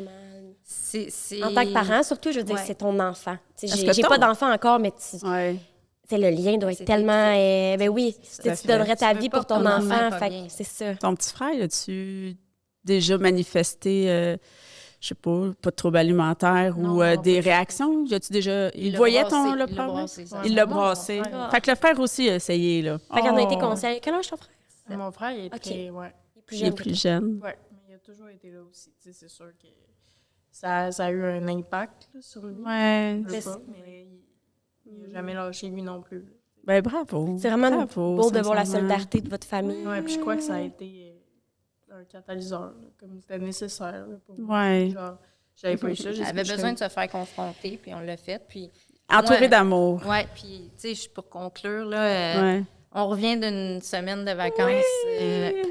c'est En tant que parent, surtout, je veux dire, Ouais. c'est ton enfant. Tu sais, Est-ce J'ai que j'ai ton- pas d'enfant encore, mais Ouais. le lien doit être C'est tellement... écrit. ben oui, C'est tu sais, ça. tu donnerais ta Tu veux vie pas pour que ton ton enfant enfant. ait pas Fait bien. que c'est ça. Ton petit frère, as-tu déjà manifesté, je sais pas de troubles alimentaires Non, ou non, des pas du réactions? As-tu déjà... Il l'a voyait brassé, le il l'a problème? brassé, ça. Il l'a Non, brassé. ouais. Fait que le frère aussi a essayé, là. Fait qu'on a été Oh. conseillé. Quel âge ton frère? Mon frère, il est Ok. très... Ouais. Il est plus Il est jeune que plus toi. jeune. Ouais, mais il a toujours été là aussi. Tu sais, c'est sûr que ça a eu un impact là, sur lui. Ouais. Je sais pas, mais il n'a jamais lâché lui non plus. Ben bravo. C'est vraiment Bravo, beau de voir la sincèrement. solidarité de votre famille. Ouais, puis je crois que ça a été un catalyseur, là, comme c'était nécessaire là, pour Ouais. genre, j'avais pas eu ça. Elle avait besoin de se faire confronter, puis on l'a fait. Puis, Entouré moi, d'amour. ouais, puis, tu sais, pour conclure, là, Ouais. on revient d'une semaine de vacances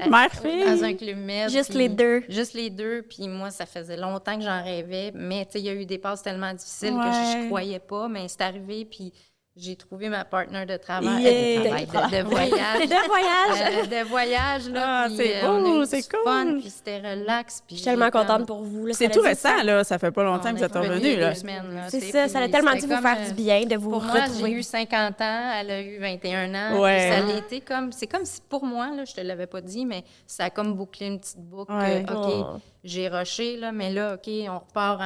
Mère-fille. dans un club med. Juste puis- les deux. Juste les deux, puis moi, ça faisait longtemps que j'en rêvais, mais, tu sais, il y a eu des passes tellement difficiles que Ouais. je croyais pas, mais c'est arrivé, puis j'ai trouvé ma partenaire de travail, Yeah. de voyage. De voyage! De voyage, là. Ah, puis, c'est on a beau, eu c'est du cool. fun, puis c'était relax. Puis Je suis tellement j'ai comme- contente pour vous. Là. C'est Ça tout l'a dit récent, ça. là. Ça fait pas longtemps On que vous est êtes revenu revenus, il y a là. 2 semaines, là, C'est tu sais, ça, ça a puis tellement dû c'était vous faire comme, du bien de vous Pour moi, retrouver. j'ai eu 50 ans, elle a eu 21 ans. Ouais. puis Ça a été comme... C'est comme si, pour moi, là, je te l'avais pas dit, mais ça a comme bouclé une petite boucle. Ouais. OK, Oh. j'ai rushé, là, mais là, OK, on repart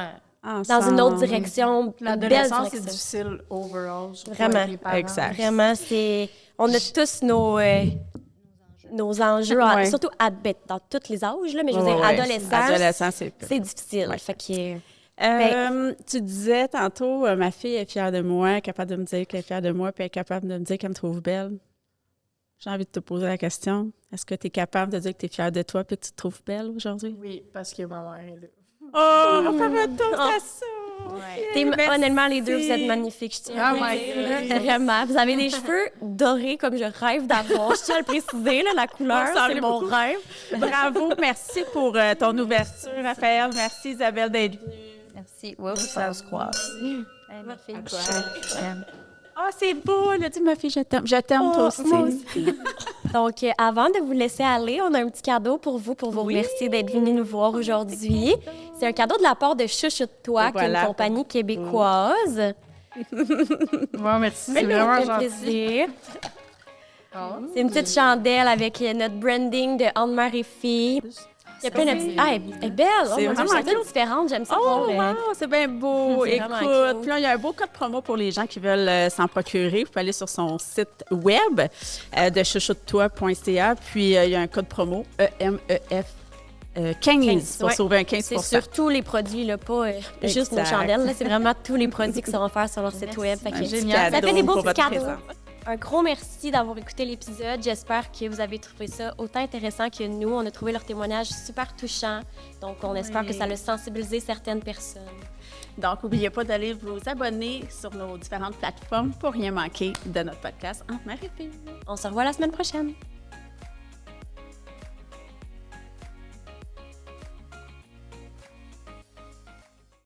Dans une autre direction, une belle L'adolescence, c'est direction. difficile overall, surtout Vraiment. avec les parents. Exact. Vraiment, c'est... On a tous nos enjeux, Ouais. surtout dans tous les âges, là, mais je veux Ouais, dire, ouais. adolescent, Adolescent, c'est difficile. Fait que... Tu disais tantôt, ma fille est fière de moi, elle est capable de me dire qu'elle est fière de moi, puis elle est capable de me dire qu'elle me trouve belle. J'ai envie de te poser la question. Est-ce que tu es capable de dire que tu es fière de toi puis que tu te trouves belle aujourd'hui? Oui, parce que ma mère est là. Oh, on va retourner à ça! Honnêtement, les deux, vous êtes magnifiques. Je tiens à Ah, vous le my dire, là. God. Vraiment. Vous avez des cheveux dorés comme je rêve d'avoir. Je tiens à le préciser, là, la couleur, On s'en c'est est mon beaucoup. rêve. Bravo, merci pour ton ouverture, Raphaël. Merci, Isabelle, d'être venue. Merci. Oups, Ça se croise. Hey, ma fille, toi. je t'aime. Ah, c'est beau, elle a dit, ma fille, je t'aime. Je t'aime, toi aussi. moi aussi. Donc, avant de vous laisser aller, on a un petit cadeau pour vous remercier d'être venu nous voir aujourd'hui. C'est un cadeau de la part de Chouchoute-toi, Et qui est voilà. une compagnie québécoise. Ouais, merci, Ça c'est fait vraiment gentil. plaisir. C'est une petite chandelle avec notre branding de Anne-Mère et Fille. Il y a plein de petites... Ah, elle est belle! Oh, C'est mon Dieu, vraiment c'est toute différente. J'aime ça. Oh, voir, wow, c'est bien beau. C'est vraiment Écoute, cute. puis là, il y a un beau code promo pour les gens qui veulent s'en procurer. Vous pouvez aller sur son site web de chouchoute-toi.ca. Puis, il y a un code promo EMEF 15 pour ouais. sauver un 15 C'est surtout les produits, là, pas juste nos Exact. chandelles. Là, c'est vraiment tous les produits qui sont offerts sur leur site web. Fait que Génial. ça fait des beaux pour petits votre cadeaux. présent. Un gros merci d'avoir écouté l'épisode. J'espère que vous avez trouvé ça autant intéressant que nous. On a trouvé leur témoignage super touchant. Donc, on espère que ça a sensibilisé certaines personnes. Donc, n'oubliez pas d'aller vous abonner sur nos différentes plateformes pour rien manquer de notre podcast Entre mère et fille. On se revoit la semaine prochaine.